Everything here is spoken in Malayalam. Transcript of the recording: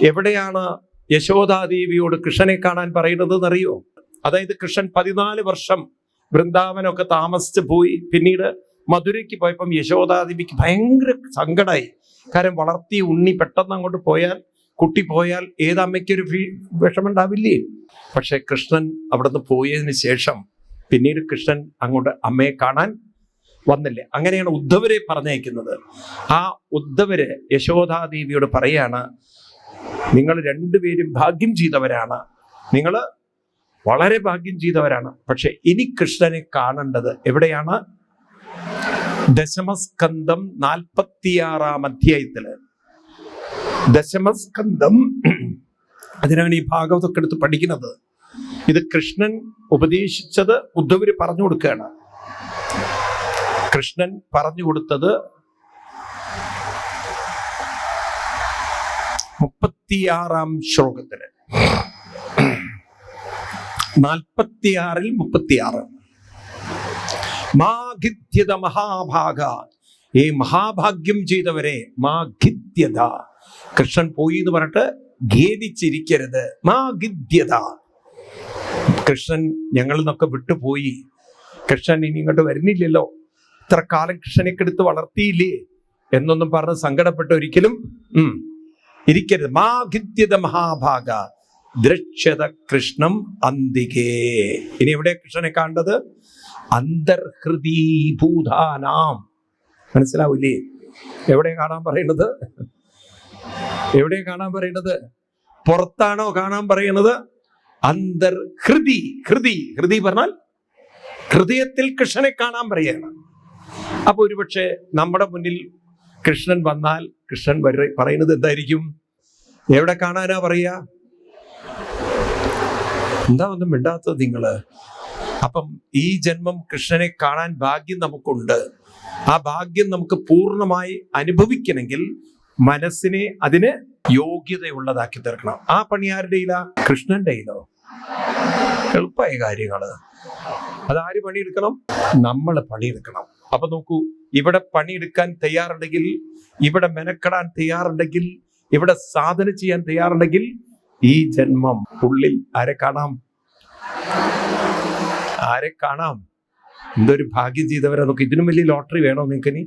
എവിടെയാണ് യശോദാദേവിയോട് കൃഷ്ണനെ കാണാൻ പറയുന്നത് എന്നറിയോ? അതായത് കൃഷ്ണൻ 14 വർഷം വൃന്ദാവനമൊക്കെ താമസിച്ച് പോയി. പിന്നീട് മധുരയ്ക്ക് പോയപ്പം യശോദാദേവിക്ക് ഭയങ്കര സങ്കടമായി. കാരണം വളർത്തിയ ഉണ്ണി പെട്ടെന്ന് അങ്ങോട്ട് പോയാൽ, കുട്ടി പോയാൽ ഏതമ്മയ്ക്കൊരു വിഷമുണ്ടാവില്ലേ? പക്ഷെ കൃഷ്ണൻ അവിടുന്ന് പോയതിന് ശേഷം പിന്നീട് കൃഷ്ണൻ അങ്ങോട്ട് അമ്മയെ കാണാൻ വന്നില്ലേ. അങ്ങനെയാണ് ഉദ്ധവരെ പറഞ്ഞയക്കുന്നത്. ആ ഉദ്ധവര് യശോദാദേവിയോട് പറയാണ്, നിങ്ങൾ രണ്ടുപേരും ഭാഗ്യം ചെയ്തവരാണ്, നിങ്ങൾ വളരെ ഭാഗ്യം ചെയ്തവരാണ്. പക്ഷെ ഇനി കൃഷ്ണനെ കാണേണ്ടത് എവിടെയാണ്? ദശമസ്കന്ധം 46-ാം അധ്യായത്തില്. ദശമസ്കന്ധം, അതിനാണ് ഈ ഭാഗവതമൊക്കെ എടുത്ത് പഠിക്കുന്നത്. ഇത് കൃഷ്ണൻ ഉപദേശിച്ചത് ഉദ്ധവര് പറഞ്ഞു കൊടുക്കുകയാണ്. കൃഷ്ണൻ പറഞ്ഞു കൊടുത്തത് 36-ാം ശ്ലോകത്തില്, 46-ൽ 36. മാഖിദ്യത മഹാഭാഗ, ഈ മഹാഭാഗ്യം ചെയ്തവരെ, മാഖിദ്യത, കൃഷ്ണൻ പോയി എന്ന് പറഞ്ഞിട്ട് ഖേദിച്ചിരിക്കരുത്. മാഖിദ്യത, കൃഷ്ണൻ ഞങ്ങളിൽ നിന്നൊക്കെ വിട്ടുപോയി, കൃഷ്ണൻ ഇനി ഇങ്ങോട്ട് വരുന്നില്ലല്ലോ, ഇത്ര കാലം കൃഷ്ണനെ എടുത്ത് വളർത്തിയില്ലേ എന്നൊന്നും പറഞ്ഞ് സങ്കടപ്പെട്ട് ഒരിക്കലും ഇരിക്കരുത്. മാഖിദ്യത മഹാഭാഗ ദ്രക്ഷ്യത കൃഷ്ണം അന്തികേ. ഇനി എവിടെ കൃഷ്ണനെ കാണേണ്ടത്? അന്തർഹൃദീഭൂതാനാം. മനസ്സിലാവില്ലേ? എവിടെ കാണാൻ പറയുന്നത്? എവിടെ കാണാൻ പറയുന്നത്? പുറത്താണോ കാണാൻ പറയുന്നത്? അന്തർഹൃദി. ഹൃദി പറഞ്ഞാൽ ഹൃദയത്തിൽ കൃഷ്ണനെ കാണാൻ പറയണം. അപ്പൊ ഒരുപക്ഷെ നമ്മുടെ മുന്നിൽ കൃഷ്ണൻ വന്നാൽ കൃഷ്ണൻ പറയുന്നത് എന്തായിരിക്കും? എവിടെ കാണാനാ പറയാ? എന്താ ഒന്നും മിണ്ടാത്തത് നിങ്ങള്? അപ്പം ഈ ജന്മം കൃഷ്ണനെ കാണാൻ ഭാഗ്യം നമുക്കുണ്ട്. ആ ഭാഗ്യം നമുക്ക് പൂർണ്ണമായി അനുഭവിക്കണമെങ്കിൽ മനസ്സിനെ അതിന് യോഗ്യതയുള്ളതാക്കി തീർക്കണം. ആ പണി ആരുടെ ഇല്ല? കൃഷ്ണന്റെ ഇല്ലോ. എളുപ്പമായ കാര്യങ്ങള്. അതാര് പണിയെടുക്കണം? നമ്മൾ പണിയെടുക്കണം. അപ്പൊ നോക്കൂ, ഇവിടെ പണിയെടുക്കാൻ തയ്യാറുണ്ടെങ്കിൽ, ഇവിടെ മെനക്കെടാൻ തയ്യാറുണ്ടെങ്കിൽ, ഇവിടെ സാധന ചെയ്യാൻ തയ്യാറുണ്ടെങ്കിൽ ഈ ജന്മം ഉള്ളിൽ ആരെ കാണാം? ആരെ കാണാം? എന്തൊരു ഭാഗ്യം ചെയ്തവരാ നോക്കി. ഇതിനും വലിയ ലോട്ടറി വേണോ നിങ്ങൾക്ക്? ഇനി